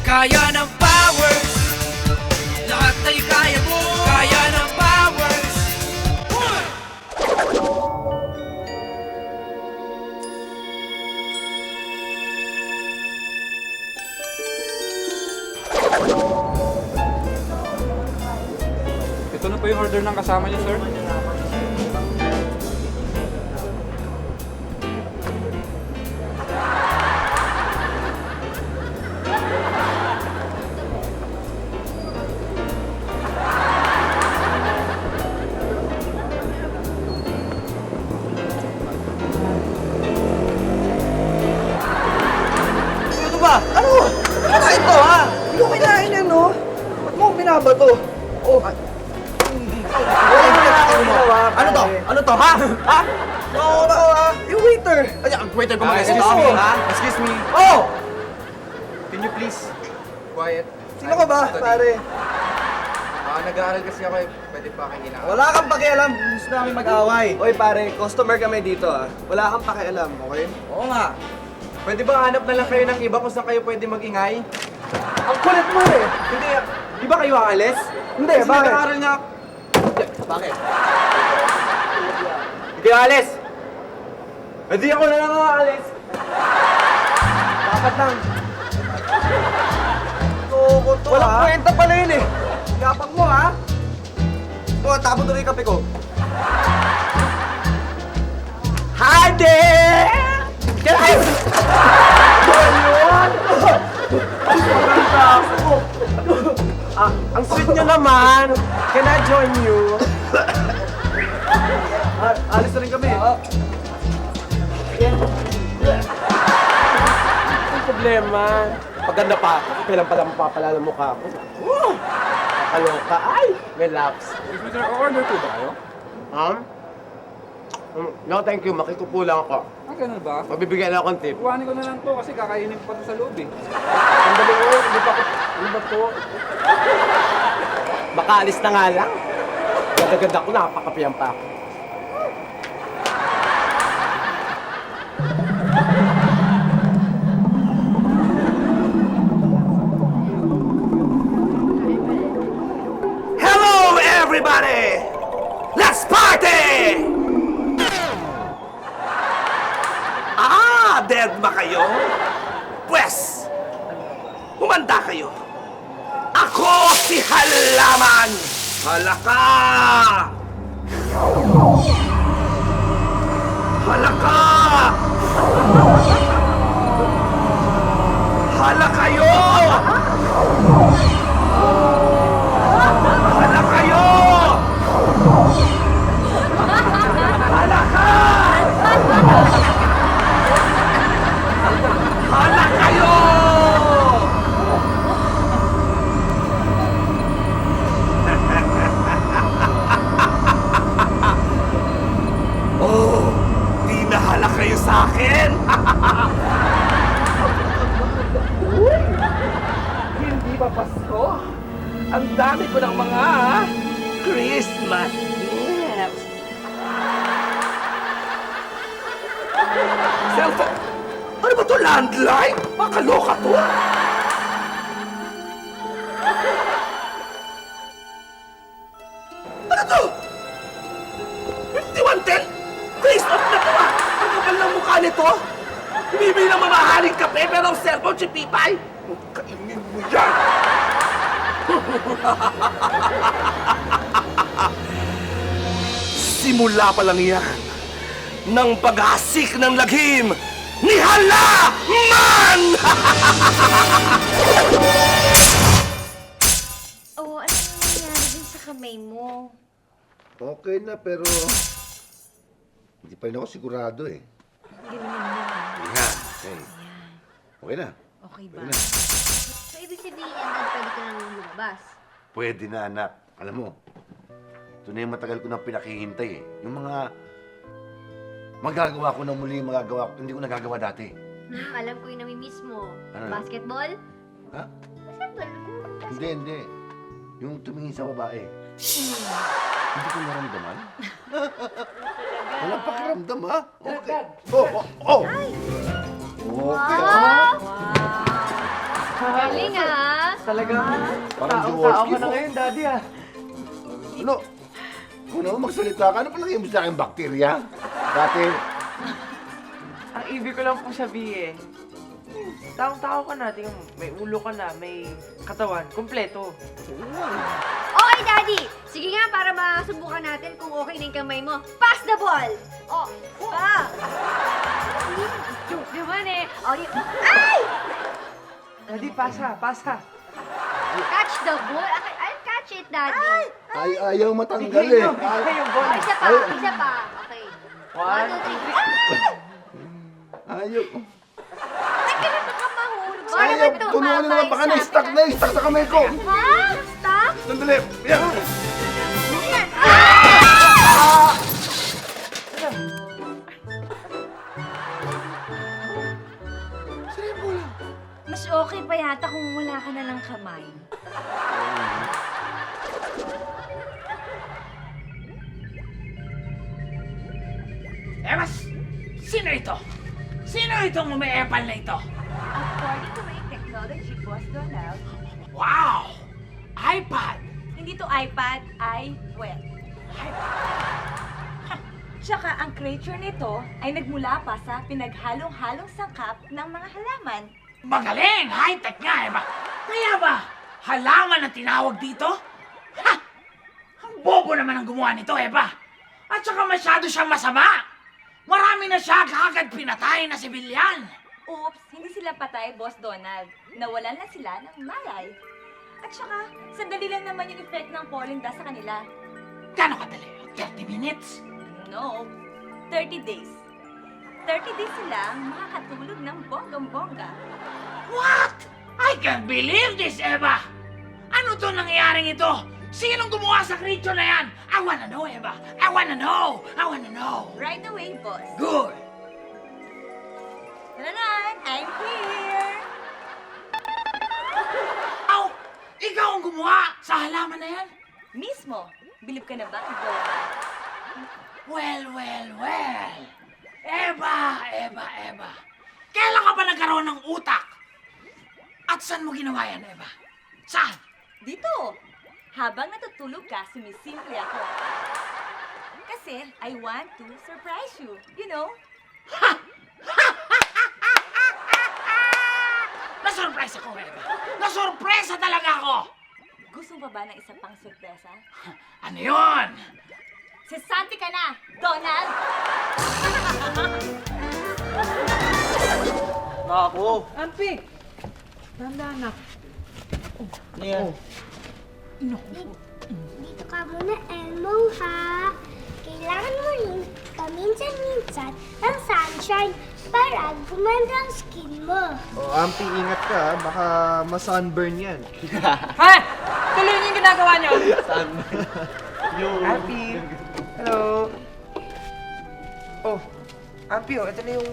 Kaya ng powers, lahat ay kaya mo. Kaya ng powers. Ito na po yung order ng kasama niyo, sir. Ano ba? Ano? Ano na ito, ha? Hindi ko kinain yan, no? Ba't mo binabato? Oh, ano to? Ano to, ha? Ha? Oo, ha? Yung waiter. Ay, ang waiter ko Excuse mag-excuse me, ha? Excuse me. Oh! Can you please quiet? Sino ka ba, pare? Nag-aaral kasi ako eh. Pwede pa aking ginagawa. Wala kang pakialam. Gusto namin mag-away. Oy, pare, customer kami dito, ha? Wala kang pakialam, okay? Oo nga. Pwede ba hanap na lang kayo ng iba kung saan kayo pwede mag-ingay? Ang kulit mo, eh. Hindi, di ba kayo aalis? Hindi, Kasi bakit? nag-aaral nga. Bakit? Hindi kayo aalis! Hindi ako na lang aalis! Dapat lang. Loko to, walang kwenta pala yun, eh. Gapang mo, ha? O, tapon tuloy yung kape ko. Hi there! Guys! Yun! Ang sweet nyo naman. Can I join you? Alis na rin kami. Ang problema. Paganda pa ako, kailan pala mapapalala mukha ko. Kakaloka. Ay! Relax. Sir, order po ba kayo? No, thank you. Makikupo lang ako. Ganun ba? Mabibigyan na akong tip. Iwanin ko na lang to kasi kakainin ko pa to sa loob eh. Sandali ko. Ano ba to? Makaalis na nga lang. Ganda-ganda ko, nakapakapiyan pa ako. Hello, everybody! Let's party! Dead ba kayo? Pwes, humanda kayo. Ako si Halaman! Halaka! Halaka! Hala kayo! Hala kayo! Halaka! Hala kayo! Oh, di nahala kayo sa akin! Hindi ba Pasko? Ang dami ko ng mga Christmas gifts! Cellphone! Ano ba to? Landline? Makaloka to? Ano to? 5110? Face off na to ah! Ang kapal ng mukha nito! Bibili ng mamahaling kape pero ang cellphone si Pipay? Kainin mo yan! Simula pa lang yan ng paghasik ng laghim ni Halaman! Oh, ano nangyari din sa kamay mo? Okay na, pero hindi pa rin ako sigurado eh. Hindi naman yun. Yan, okay. Okay na. Okay ba? Okay na. So, ibig sabihin, pwede ka nang lumabas? Pwede na, anak. Alam mo, ito na yung matagal ko nang pinakihintay eh. Yung mga magagawa ko na muli yung magagawa ko, hindi ko nagagawa dati. Alam ko yung namimiss mo. Ano? Basketball? Ha? Basketball? Hindi, hindi. Yung tumingin sa babae. Hindi ko naramdaman. Walang pakiramdam, ha? Okay. Oh, oh, oh! Okay. Wow! Galing ah. Talaga? Parang Tao Jaworski ka na po. ngayon, Daddy ah. Ano? Kung naman magsalita ka, ano palagay mo sa akin bakterya? Dati, Ang ibig ko lang po sabihin, taong-tao ka na, tingnan mo, may ulo ka na, may katawan, kumpleto. Okay, Daddy. Sige nga, para masubukan natin kung okay na yung kamay mo. Pass the ball! Oh, pa! Joke naman eh. Oh, ay! Daddy, pasa, pasa. Catch the ball. I'll catch it, Daddy. ayaw matanggal Bigay eh. nyo, bigay yung ball. Oh, isa pa, isa pa. Okay. 1, 2, 3. Ayaw. Ay, kailan ba ka mahulog? Baka Ayaw. naman to, Puno na naman. Baka Sabi na-stuck na. Stuck sa kamay ko. Ha? Stop? Sandali. Yan. Yan. Ah! Mas okay pa yata kung wala ka na ng kamay. Emas! Sino ito? Sino itong umiepal na ito? According to my technology, Boss Donald, Wow! iPad! hindi to iPad, well. Tsaka ang creature nito ay nagmula pa sa pinaghalong-halong sangkap ng mga halaman. Magaling! High-tech nga, Eva! Kaya ba, halaman ang tinawag dito? Ha! Ang bobo naman ang gumawa nito, Eva! At saka masyado siyang masama! Marami na siya kagad pinatay na sibilyan! Oops, hindi sila patay, Boss Donald. Nawalan lang sila ng malay. At saka, sandali lang naman yung effect ng pollen dust sa kanila. Gano'ng kadali? 30 minutes? No, 30 days. 30 days silang makakatulog ng bonggang-bongga. What? I can't believe this, Eva! Ano to nangyayaring ito? Sinong gumawa sa creature na yan? I wanna know, Eva! I wanna know! I wanna know! Right away, boss. Good! Tananan, I'm here! Aw! Ikaw ang gumawa sa halaman na yan? Mismo, bilib ka na ba, Donald? Well, well, well! Eva! Kailan ka ba nagkaroon ng utak? At saan mo ginawa yan, Eva? Saan? Dito! Habang natutulog ka, sumisimple ako. Kasi I want to surprise you, you know? Nasurpresa ako, Eva! Nasurpresa talaga ako! Gusto mo pa ba ng isa pang sorpresa? Ano yun? Sesante ka na, Donald! Ako. Ampi! Tanda na. Dito ka muna, Elmo, ha? Kailangan mo rin paminsan-minsan ng sunshine para gumanda ang skin mo. Oh, Ampi, ingat ka, ha? Baka ma-sunburn yan. Ha? Tuloy niyo yung ginagawa niyo. Ampi. Hello. Oh, Ampi, oh, ito na yung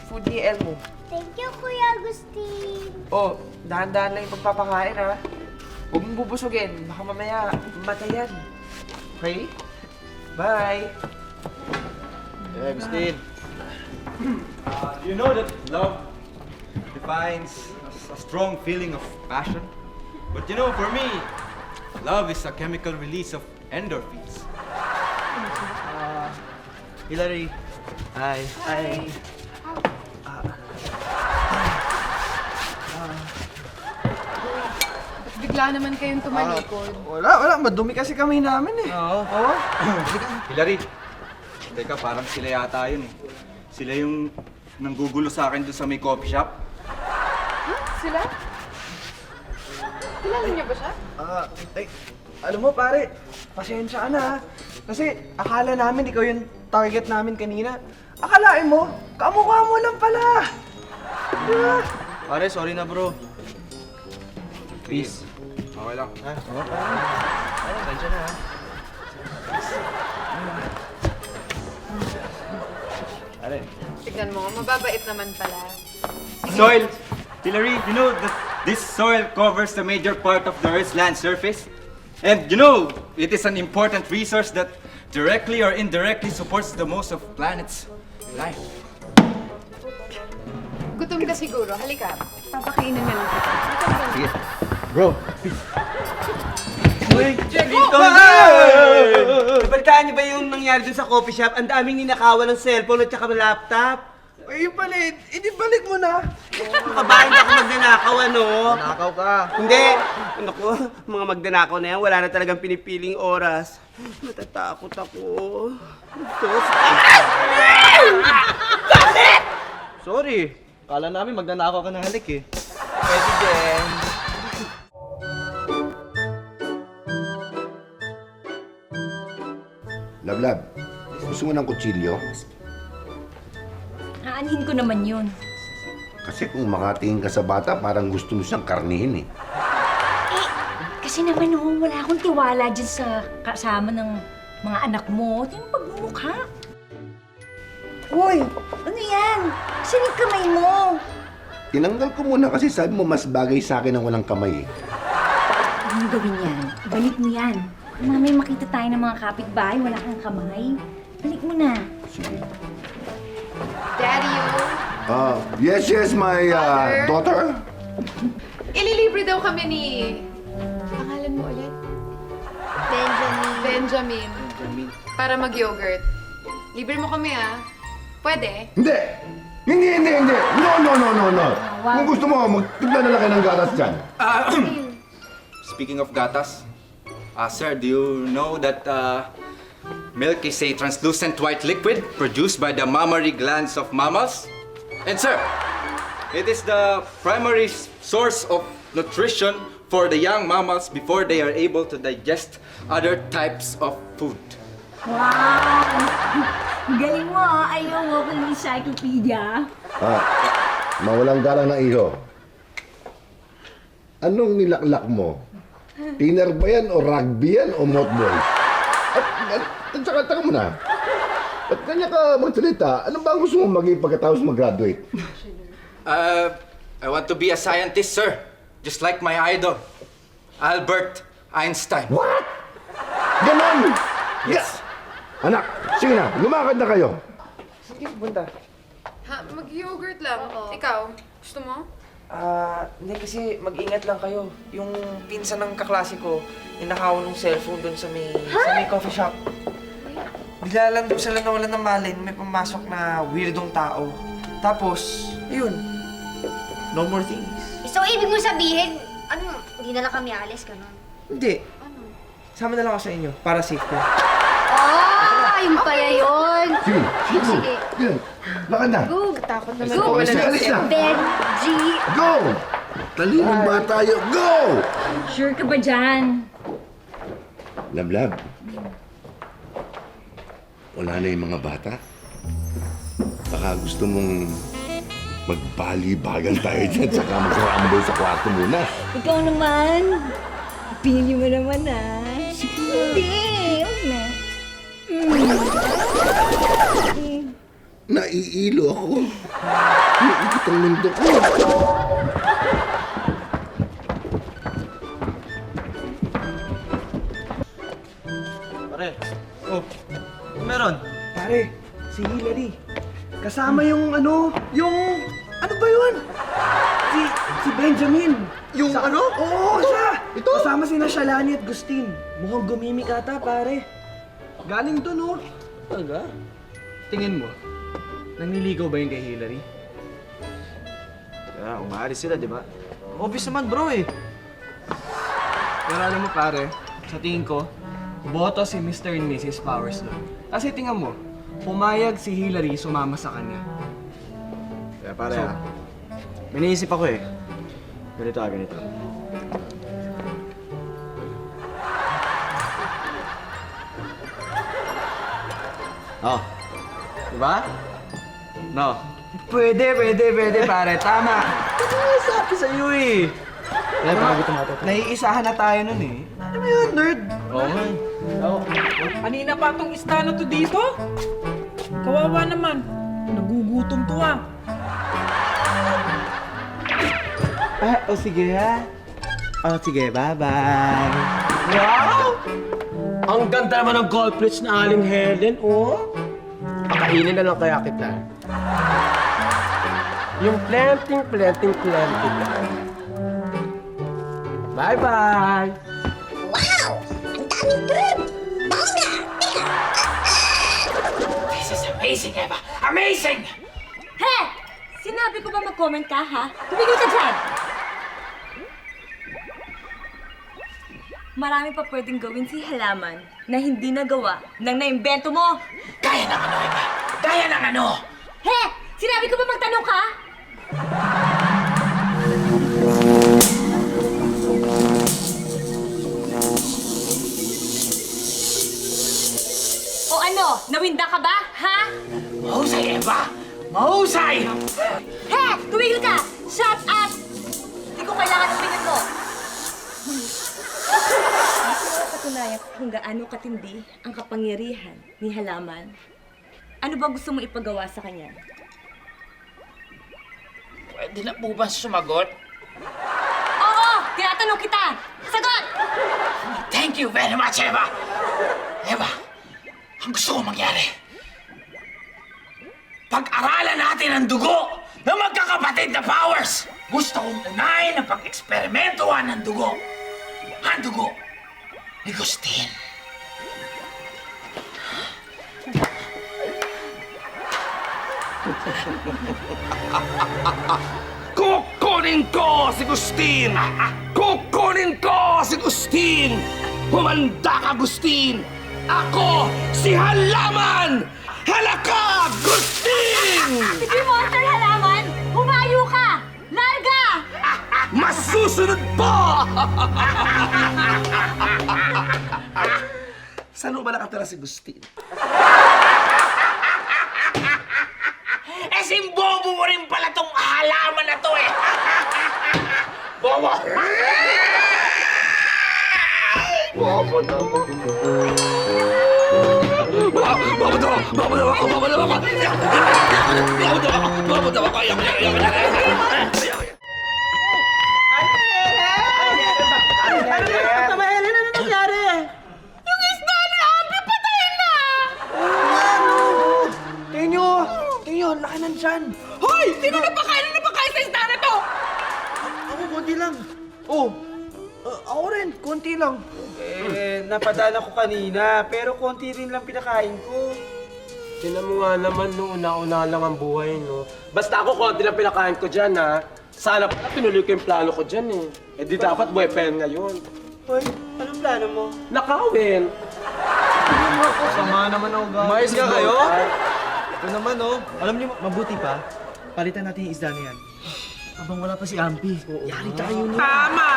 food ni Elmo. Thank you, Kuya Agustin. Oh, dahan-dahan lang yung pagpapakain, ha? Huwag mong bubusugin. Baka mamaya matayan. Okay? Bye! Hey, Agustin. You know that love defines a strong feeling of passion? But you know, for me, love is a chemical release of endorphins. Hillary. Hi. Hi. Bigla naman kayong tumalikod. Wala. Madumi kasi kami namin eh. Oo. Hillary, teka, parang sila yata yun eh. Sila yung nanggugulo sa akin doon sa may coffee shop. Sila? Kilala niyo ba siya? Alam mo pare, pasensya ka na ha. Kasi akala namin ikaw yung target namin kanina. Akalain mo, kamukha mo lang pala. Diba? Pare, sorry na bro. Peace. Okay lang. Ha? Pasensya na ha. Pare. Tignan mo, mababait naman pala. Soil! Hillary, you know that this soil covers the major part of the Earth's land surface? And you know, it is an important resource that directly or indirectly supports the most of planet's life. Gutom ka siguro. Halika. Papakainin na lang kita. Sige. Bro. Nabaltaan niyo ba yung nangyari dun sa coffee shop? Ang daming ninakawan ng cellphone at saka laptop. Ay, yung pala, balik mo na. Kabahan ka kung magnanakaw, ano? Nakaw ka. Hindi. Naku, mga magnanakaw na yan, wala na talagang pinipiling oras. Natatakot ako. Sorry. Kala namin magnanakaw ka ng halik eh. Pwede din. Lablab, gusto mo ng kutsilyo? Aanhin ko naman yun. Kasi kung makatingin ka sa bata, parang gusto mo siyang karnihin eh. Kasi naman wala akong tiwala dyan sa kasama ng mga anak mo. Yung pagmumukha. Uy, ano yan? Saan yung kamay mo? Tinanggal ko muna kasi sabi mo mas bagay sa akin ang walang kamay eh. Huwag mo gawin yan. Balik mo yan. Mamay makita tayo ng mga kapitbahay, wala kang kamay. Balik mo na. Sige. Daddy, Yes, my daughter. ililibre daw kami ni... Pangalan mo ulit? Benjamin. Para mag-yogurt. Libre mo kami, ah. Pwede? Hindi! No. Kung gusto mo, magtignan na lang kayo ng gatas dyan. Speaking of gatas, sir, do you know that milk is a translucent white liquid produced by the mammary glands of mammals? And sir, it is the primary source of nutrition for the young mammals before they are able to digest other types of food. Galing mo, ayaw mo kung encyclopedia. Mawalang galang na iho. Anong nilaklak mo? Tiner ba yan o rugby yan o mothball? At saka, taka mo na. At kanya ka magsalita, ano ba gusto mo maging pagkatapos mag-graduate? I want to be a scientist, sir. Just like my idol, Albert Einstein. What? Ganon! Yes. Anak, sige na, lumakad na kayo. Sige, punta. Ha, mag-yogurt lang. Ikaw, gusto mo? Hindi kasi mag-ingat lang kayo. Yung pinsan ng kaklase ko, ninakaw ng cellphone doon sa may coffee shop. Bigla lang doon sila nawalan ng malin, may pumasok na weirdong tao. Tapos, ayun, no more things. So, ibig mo sabihin, hindi na lang kami alis, gano'n? Hindi. Sama na lang ako sa inyo, para safe ko. Ayun pala yun. Sige, Sige. Sige, lakad na. Go. Takot naman Go. ko. Wala Sige, na alis na. Benji. Go! Talinong ba tayo? Go! Sure ka ba dyan? Lablab. Wala na yung mga bata. Baka gusto mong magbali-bagal tayo dyan saka mag-rumble sa kwarto muna. Ikaw naman. Pili mo naman, Hindi, huwag na. Naiilo ako. Naiikot ang mundo ko. Pare. Oh. Meron. Pare, si Hillary. Kasama yung ano ba yun? Si Benjamin. Yung ano? Oo, siya. Ito? Kasama si Shalani at Gustin. Mukhang gumimik ata, pare. Galing dun, oh. Talaga? Tingin mo, nangliligaw ba yun kay Hillary? Kaya umaaris sila, di ba? Obvious naman, bro eh. Pero alam mo, pare, sa tingin ko, boto si Mr. and Mrs. Powers doon. Kasi tingnan mo, pumayag si Hillary sumama sa kanya. Kaya pare, may naisip ako eh. Ganito. Oh. Diba? No. Pwede, pare. Tama. Sabi sa'yo eh. Kaya bago tumatot. Naiisahan na tayo nun eh. Ano ba yun, nerd? Oo. Kanina pa tong isda na to dito? Kawawa naman. Nagugutom to Sige ha. Sige, bye-bye. Wow! Ang ganda naman ng gold plates na Aling Helen, oh. Pakainin na lang kaya kita. Yung planting. Bye-bye! This is amazing, Eva! Amazing! He! Sinabi ko ba mag-comment ka, ha? Tumigil ka dyan! Marami pa pwedeng gawin si halaman na hindi nagawa ng naimbento mo. Gaya ng ano, Eva? Gaya ng ano? He! Sinabi ko ba magtanong ka? O ano? Nawinda ka ba? Ha? Mahusay, Eva! Mahusay! He! Tumigil ka! Shut up! Hindi ko kailangan opinion mo. Patunayan kung gaano katindi ang kapangyarihan ni halaman. Ano ba gusto mo ipagawa sa kanya? Pwede na po ba sumagot? Oo! Tinatanong kita! Sagot! Thank you very much, Eva! Eva, ang gusto ko mangyari, pag-aralan natin ang dugo ng magkakapatid na powers! Gusto kong unahin ang pag-eksperimentuhan ng dugo. Ang dugo ni Gustin. Kukunin ko si Gustin! Kukunin ko si Gustin! Humanda ka, Gustin! Ako, si Halaman! Halaka, Gustin! Sige, monster halaman! Humayo ka! Larga! Masusunod po! Saan mo ba nakatira si Gustin? Eh, simbobo mo rin pala tong halaman na to eh! Bobo! Bobo naman. Bobo daw ako! Bobo daw ako! Bobo daw ako! Bobo daw ako! Bobo daw ako! Tenyo, laki nandyan. Hoy! Sino napakain sa isda na to? Ako, konti lang. Oh, ako rin, konti lang. Napadala ko kanina, pero konti rin lang pinakain ko. Tinan mo nga naman, no, una-una lang ang buhay, no? Basta ako, konti lang pinakain ko dyan, ha? Sana pala tinuloy ko yung plano ko dyan, eh. Eh di dapat boyfriend ngayon. Hoy, anong plano mo? Nakawin! Sama naman ako, guys. Mais ka kayo? Ito naman, oh. Alam niyo, mabuti pa. Palitan natin yung isda na yan. Abang wala pa si Ampi. Yari tayo na. Tama!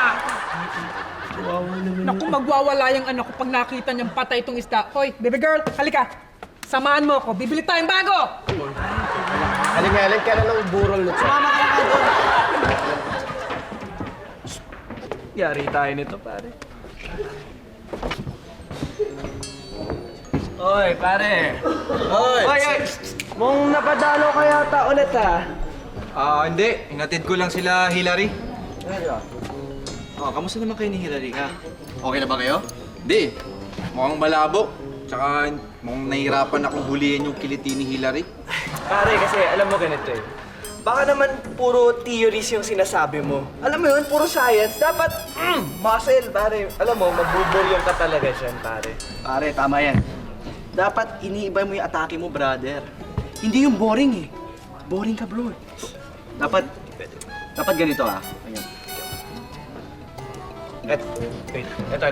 Kawawa naman. Naku, magwawala yung anak ko pag nakita niyang patay itong isda. Hoy, baby girl, halika. Samahan mo ako. Bibili tayong bago! Haling-haling ka na ng burol na Mama ka na doon. Yari tayo nito, pare. Hoy, pare. Hoy! Hoy, mong napadalo ka yata ulit, ha? Hindi. Hinatid ko lang sila, Hillary. Kamusta naman kayo ni Hillary, ha? Okay na ba kayo? Hindi. Mukhang malabo. Tsaka mukhang nahihirapan akong huliin yung kiliti ni Hillary. Pare, kasi alam mo ganito eh. Baka naman puro theories yung sinasabi mo. Alam mo yun, puro science. Dapat, muscle, pare. Alam mo, magbuburyong ka talaga dyan, pare. Pare, tama yan. Dapat iniiba mo yung atake mo, brother. Hindi yung boring eh. Boring ka, bro. Dapat ganito ah. Ayan. Wait. Ito.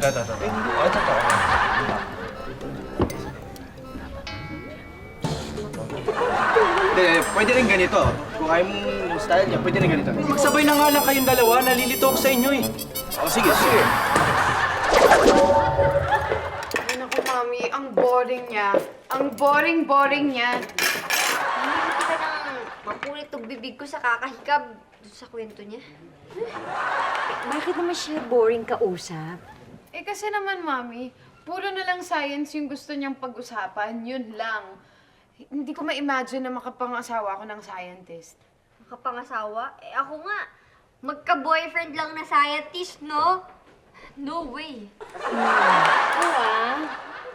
Hindi, pwede rin ganito. Kung ayaw mong style niya, pwede rin ganito. Magsabay na nga lang kayong dalawa, nalilito ako sa inyo, eh. Sige. Ay, naku, Mami, ang boring niya. Ang boring niya. Hindi ka nang mapulit tong bibig ko sa kakahikab doon sa kwento niya. Bakit naman siya boring kausap? Eh kasi naman, Mami, puro na lang science yung gusto niyang pag-usapan. Yun lang. Hindi ko ma-imagine na makapangasawa ako ng scientist. Makapangasawa? Eh ako nga, magka-boyfriend lang na scientist, no? No way.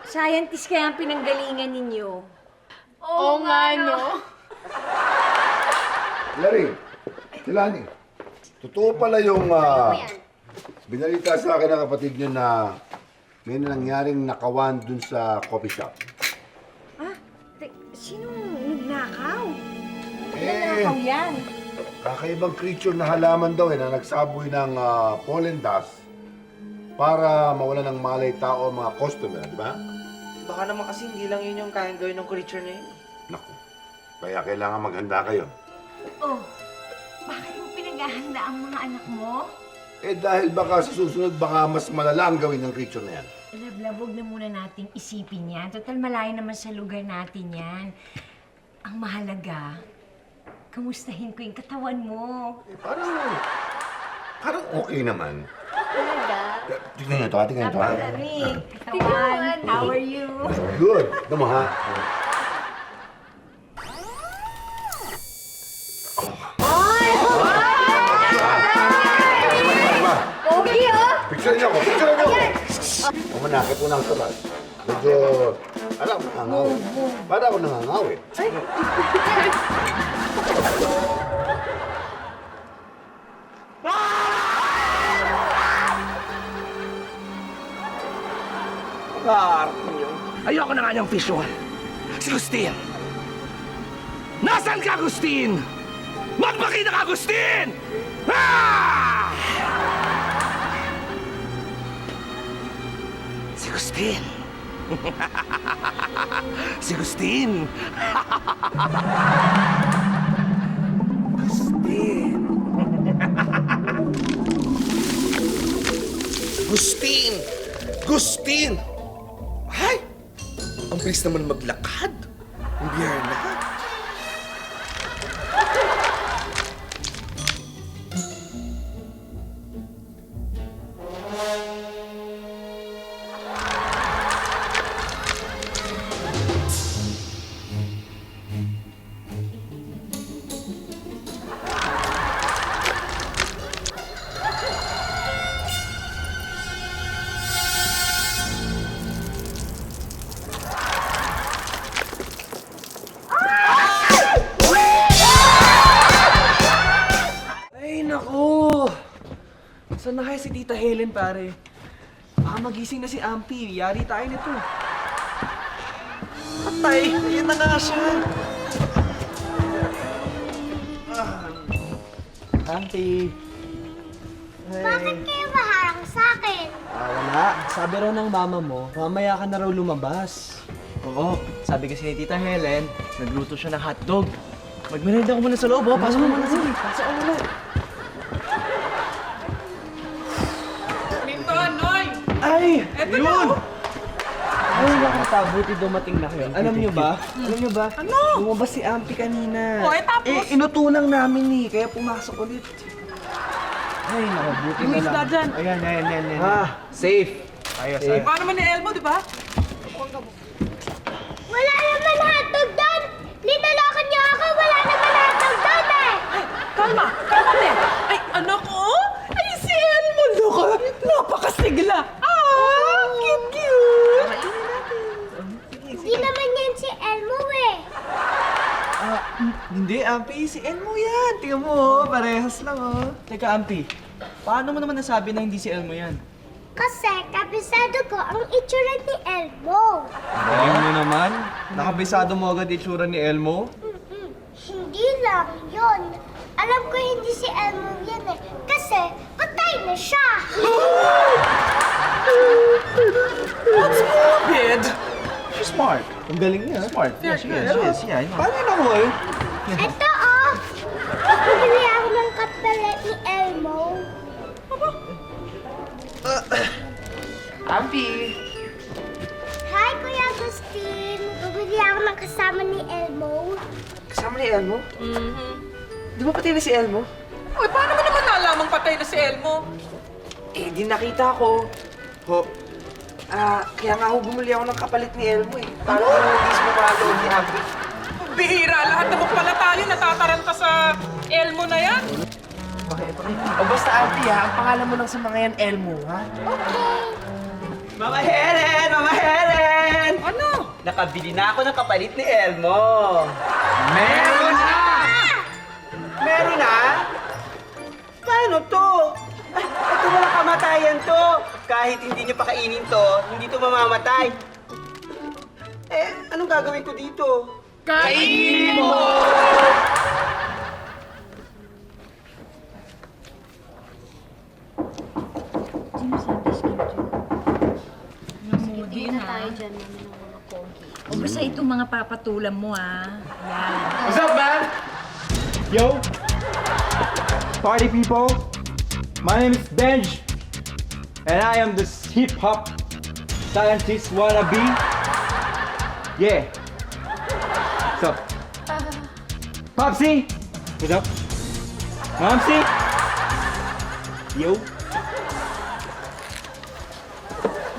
Scientist kaya ang pinanggalingan ninyo. Oo nga, no? Larry, Tilani, totoo pala yung binalita sa akin ng kapatid niyo na may nangyaring nakawan dun sa coffee shop. Sinong nagnakaw? Nanakaw yan. Kakaibang creature na halaman daw na nagsaboy ng pollen dust para mawala ng malay tao ang mga customer, di ba? Baka naman kasi hindi lang yun yung kayang gawin ng creature na yun. Naku, kaya kailangan maghanda kayo. Oh, bakit mo pinaghahanda ang mga anak mo? Dahil baka sa susunod, baka mas malala ang gawin ng creature na yan. Love, huwag na muna nating isipin yan. Total, malayo naman sa lugar natin yan. Ang mahalaga, kamustahin ko yung katawan mo. Parang okay naman. Talaga? Tingnan nyo ito, ha? Tingnan nyo ito, ha? Katawan, how are you? Good. Ito mo, ha? Okay, oh! Picture niyo ako! Picture niyo ako! Pumanakit mo na ang sabas. Medyo, alam, nangangawit. Para ako nangangawit. Ayoko na nga niyang visual. Si Agustin! Nasaan ka, Agustin? Magpakita ka, Agustin! Ah! Si Agustin! Si Agustin! Agustin! Agustin! Agustin! Ay! Ang bilis naman maglakad. Ang biyar na. Saan na kaya si Tita Helen, pare? Baka magising na si Ampy. Yari tayo nito. Patay! Ayan na nga siya. Ampy. Bakit kayo maharang sa akin? Wala. Sabi raw ng mama mo, mamaya ka na raw lumabas. Oo. Sabi kasi ni Tita Helen, nagluto siya ng hotdog. Magmerenda ko muna sa loob, oh. Pasok mo muna, sige. Pasok mo muna. Ay! Eto yun! na! Ay, nakatabuti dumating na kayo. Alam niyo ba? Alam niyo ba? Ano? Lumabas si Ampy kanina. Oh, tapos? Inutulang namin kaya pumasok ulit. Ay, nakabuti na Yung lang. isda dyan. Ayan. Safe. Ayos. Paano naman ni Elmo, di ba? Wala naman hotdog doon! Linaloko niyo ako! Wala naman hotdog doon eh! Kalma din. Ay, anak ko? Ay, si Elmo, look! Napakasigla! Cute! Hindi naman yan si Elmo eh! Hindi, Ampy. Si Elmo yan. Tingnan mo, parehas lang, oh. Teka, Ampy. Paano mo naman nasabi na hindi si Elmo yan? Kasi kabisado ko ang itsura ni Elmo. Galing mo naman. Nakabisado mo agad itsura ni Elmo? Hindi lang yun. Alam ko hindi si Elmo yan eh. Kasi patay na siya. What's stupid? She's smart. Ang galing niya. Smart. Yeah, she is. Yeah, I know. Paano yun ako eh? Ito oh! Bumili ako ng kapalit ni Elmo. Ampy! Hi, Kuya Agustin. Bumili ako ng kasama ni Elmo. Kasama ni Elmo? Di ba patay na si Elmo? Uy, paano mo naman nalamang patay na si Elmo? Eh, di nakita ko. Kaya nga ho bumili ako ng kapalit ni Elmo eh. Para hindi sumapalo ni Ampy. Bihira, lahat naman pala tayo natataranta sa Elmo na yan. O basta Ampy ha, ang pangalan mo lang sa mga yan, Elmo ha? Mama Helen! Mama Helen! Ano? Nakabili na ako ng kapalit ni Elmo. Meron na! Paano to? Ito walang kamatayan to. Kahit hindi niyo pakainin to, hindi to mamamatay. Anong gagawin ko dito? Kainin mo! Sige na tayo dyan, mami, ng mga pogi. O basta itong mga papatulan mo, ha? Yan. What's up, man? Yo, party people. My name is Benj, and I am the hip-hop scientist wannabe. Yeah. What's up? Popsy? What's up? Momsy? Yo.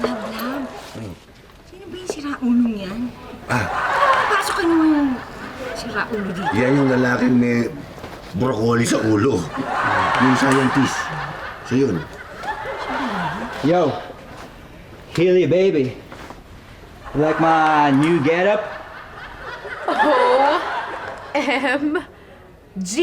Lab. Sino ba yung siraulo yan? Ah, Pasok ka naman siraulo dito. yan yung lalaking may broccoli sa ulo. Yung scientist. Siya yun. Yo. Healy, baby. You like my new getup? OMG!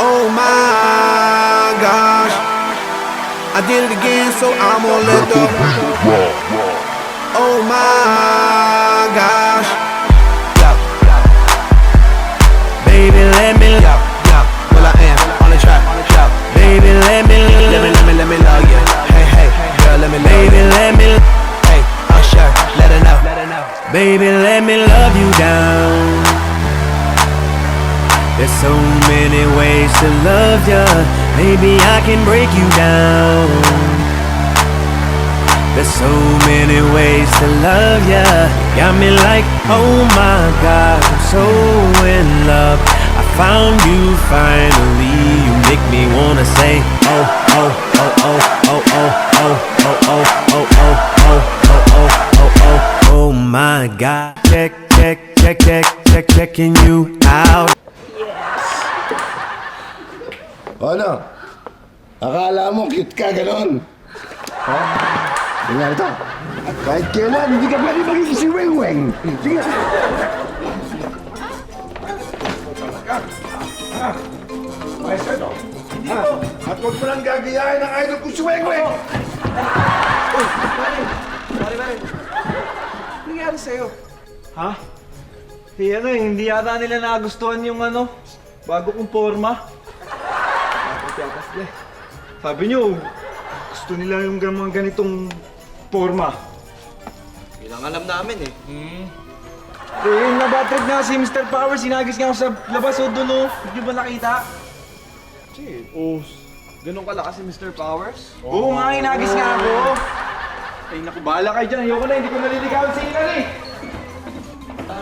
Oh my gosh, I did it again, so I'm gonna let go. Oh my gosh, baby, let me love. Well, I am on the track. Baby, let me love you. Hey, girl, let me hey, I'll sure, let her know. Baby, let me love you down. There's so many ways to love ya. Maybe I can break you down. There's so many ways to love ya. Got me like, oh my God, I'm so in love. I found you finally. You make me wanna say, oh, oh, oh, oh, oh, oh, oh, oh, oh, oh, oh, oh, oh, oh, oh, oh my God. Checking you out. Ano? Akala mo cute ka, ganon? Ha? Tingnan ito. Kahit kailan, hindi ka pwede maging si Weng-Weng. Sige. Maestro ito. Hindi po. At huwag mo lang gagayahin ang idol ko si Weng-Weng. Uy, Mare. Ano nangyari sa'yo? Ha? Hindi yata nila nagustuhan yung bago kong forma. Sabi nyo, gusto nila yung mga ganitong forma. Yun ang alam namin eh. Nabatrip nga si Mr. Power, sinagis nga ako sa labas o doon Hindi ba nakita? Ganun kalakas si Mr. Powers? Oo nga, inagis nga ako. Ay naku, bahala kayo dyan. Ayoko na, hindi ko naliligawan si Ilan eh.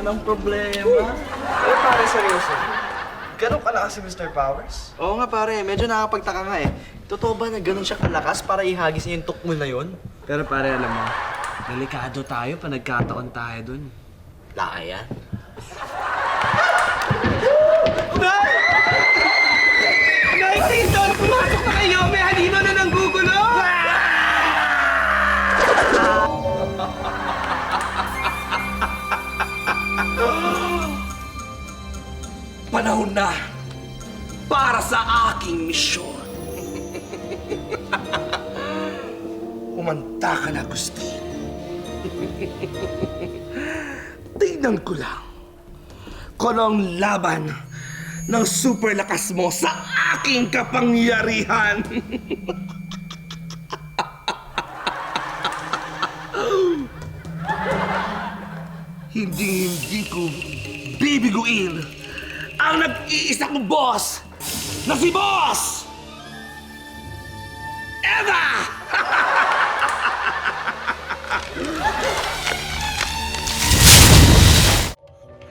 Anong problema? Pero pare, seryoso. Ganun kalakas si Mr. Powers? Oo nga pare, medyo nakapagtaka nga eh. Totoo ba na ganun siya kalakas para ihagis niya yung tukmol na yun? Pero pare, alam mo, delikado tayo pa nagkataon tayo dun. Laya. Nay, Tindon! Pumasok na kayo! May halino na ng gugulo! Panahon na para sa aking misyon. Umanta ka na, Agustin. Tingnan ko lang kung anong laban ng super lakas mo sa aking kapangyarihan. Hindi ko bibiguin ang nag-iisa kong boss na si Boss Eva!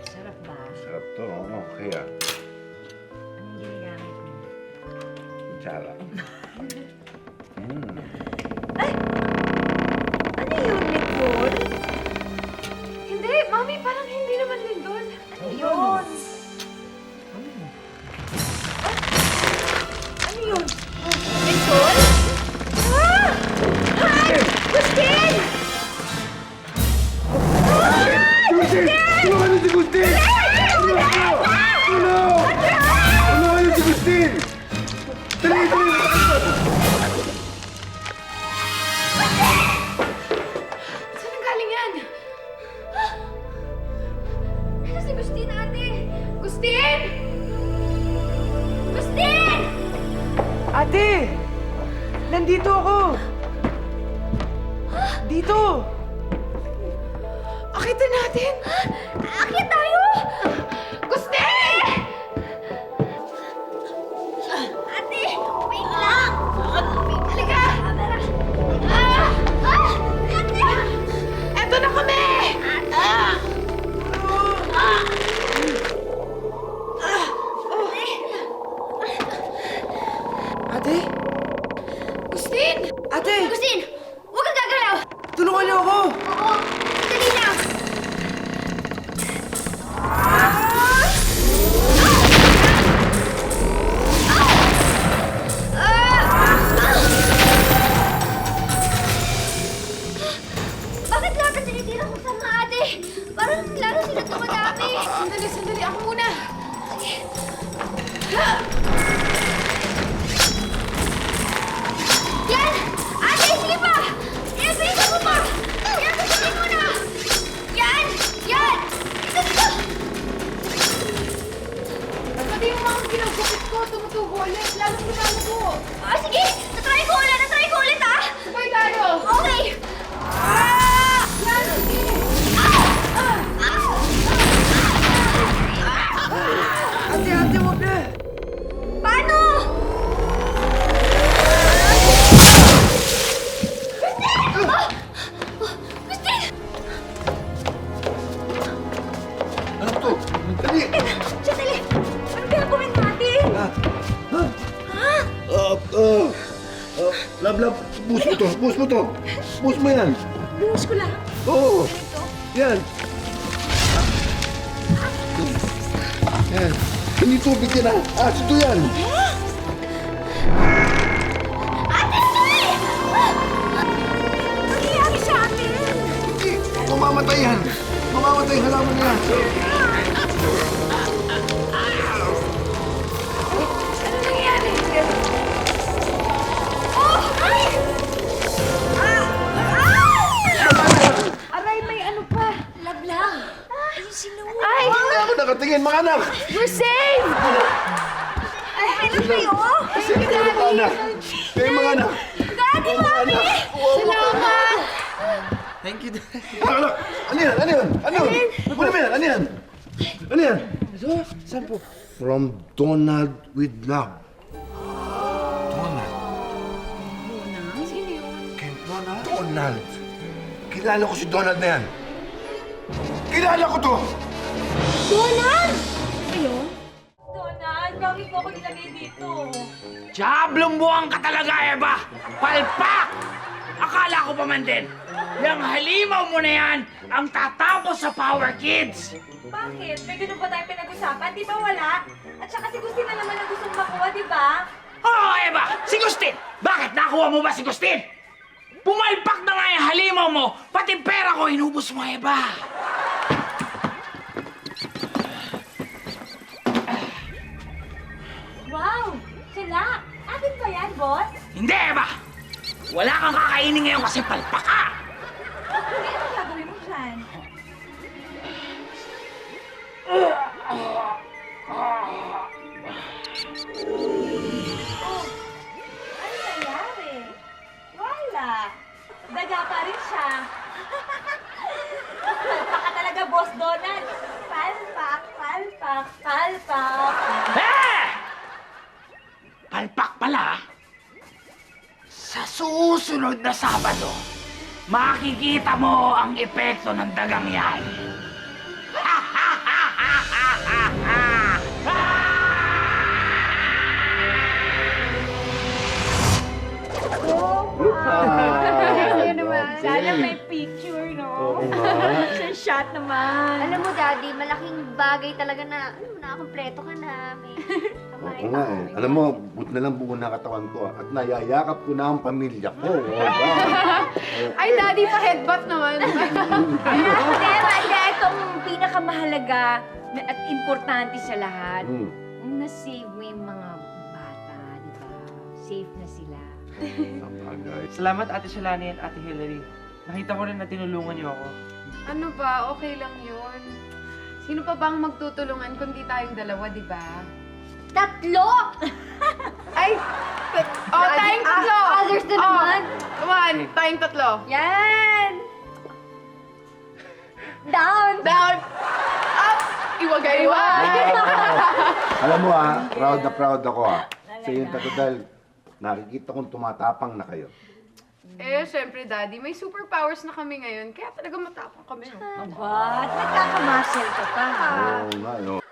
Sarap ba? Sarap to, no? Kaya, Anong ginagamit mo? kutsara. Ano yun, Nicole? Hindi, Mami, parang hindi naman lindol. Ano yun? Ano yun? Nicole? Ah! Hi! Gustin! Gustin! Tulungan niyo si Gustin! Ate! Nandito ako! Dito! Akitin natin! Akit tayo! Gusti! Ate! Wait lang! Halika! Ate! Eto na kami! Ate? Gustin! Ate! Agustin! Huwag kang gagalaw! Tulungan niyo ako! Oo! Dali na! Bakit lahat na tinitira ko sa mga ate? Parang lalo sila tumadami. Sandali, ako muna! Yan! Ate, sige pa! Iabilisan mo pa! Yan, sasabihin mo na! Yan! Yan! Ito! Pati yung mga ginagupit ko, tumutubo ulit. Lalo ko. Ah, sige! Natry ko ulit, ha? Sabay tayo! Okay! Yan, sige! Ate, huwag na! Paano? Ano to? Dali! Sandali! Ano gagawin natin? Lab, buhos mo to. Buhos mo yan. Buhos ko lang. Oo. Yan. Yan. Hindi tubig yan ha. Asido yan. Ate! Ano nangyayari sa atin? Hindi. Mamamatay yan. Mamamatay halaman yan. Ano nangyayari? Oh! Ay! Aray, may ano pa? Lablang. Ayun si Noah. Ay! Hindi ako nakatingin, mga anak. You're safe! Ay, ano kayo? Sige kayo, mga anak. Kayo, mga anak. Daddy, Mami! Salamat! Thank you, Dad. Anak, ano yan? Ano yan? Ano yan? Ano yan? Ano yan? Ano yan? Saan po? From Donald with love. Sino yun? Kay Donald. Kilala ko si Donald na yan. Kilala ko to! Donald! Donald, bakit mo ako nilagay dito? Diablong buwang ka talaga, Eva! Palpak! Akala ko pa man din, yung halimaw mo na yan ang tatapos sa Power Kids! Bakit? May ganun ba tayong pinag-usapan? Di ba wala? At saka si Gustin na naman ang gustong makuha, di ba? Oo, Eva! Si Gustin! Bakit nakuha mo ba si Gustin? Pumalpak na nga yung halimaw mo, pati pera ko inubos mo, Eva! Wow! Sila! Atin ba yan, boss? Hindi, Eva! Wala kang kakainin ngayon kasi palpak ka! Hindi, ano gagawin mo dyan? Oh, ano nangyari? Wala. Daga pa rin siya. Palpak ka talaga, Boss Donald. Palpak, palpak, palpak. Eh! Palpak pala. Sa susunod na Sabado, makikita mo ang epekto ng dagang yan. Sana may picture, no? Sa shot naman. Alam mo, Daddy, malaking bagay talaga na, nakakompleto ka na. May kamay Oo nga eh. Alam mo, buti na lang buo na katawan ko at nayayakap ko na ang pamilya ko. Ay, Daddy, pa-headbutt naman. Pero itong pinakamahalaga at importante sa lahat, na-save mo yung mga bata, di ba? Safe na sila. Salamat, Ate Shalani and Ate Hillary. Nakita ko rin na tinulungan niyo ako. Ano ba? Okay lang yun. Sino pa bang magtutulungan kundi tayong dalawa, di ba? Tatlo! Ay! Tayong tatlo! Others na naman. Come on, tayong tatlo. Yan! Down! Down! Up! Iwagay-iwag! Alam mo proud ako sa iyong tatlo dahil nakikita kong tumatapang na kayo. Syempre, Daddy, may superpowers na kami ngayon, kaya talaga matapang kami. Aba, nagkakamuscle ka pa. Oo nga, no?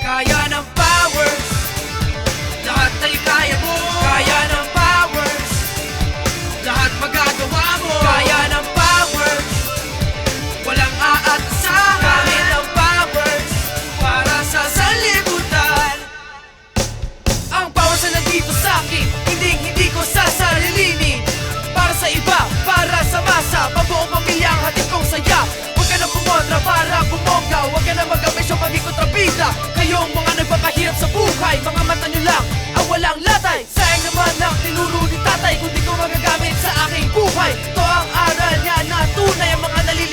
Kaya ng powers, lahat ay kaya mo. Kaya ng powers, lahat magagawa mo. Kaya ng powers, walang aatasahan. Kaya ng powers, para sa sanlibutan. Ang powers na nandito sa akin, hindi ko sasalilinin. Para sa iba, para sa masa, pabuong pamilya ang hatid kong saya. Huwag ka na pumontra para bumongga, huwag ka na mag-ambisyon maging kontrabida. Kayong mga nagpapahirap sa buhay, mga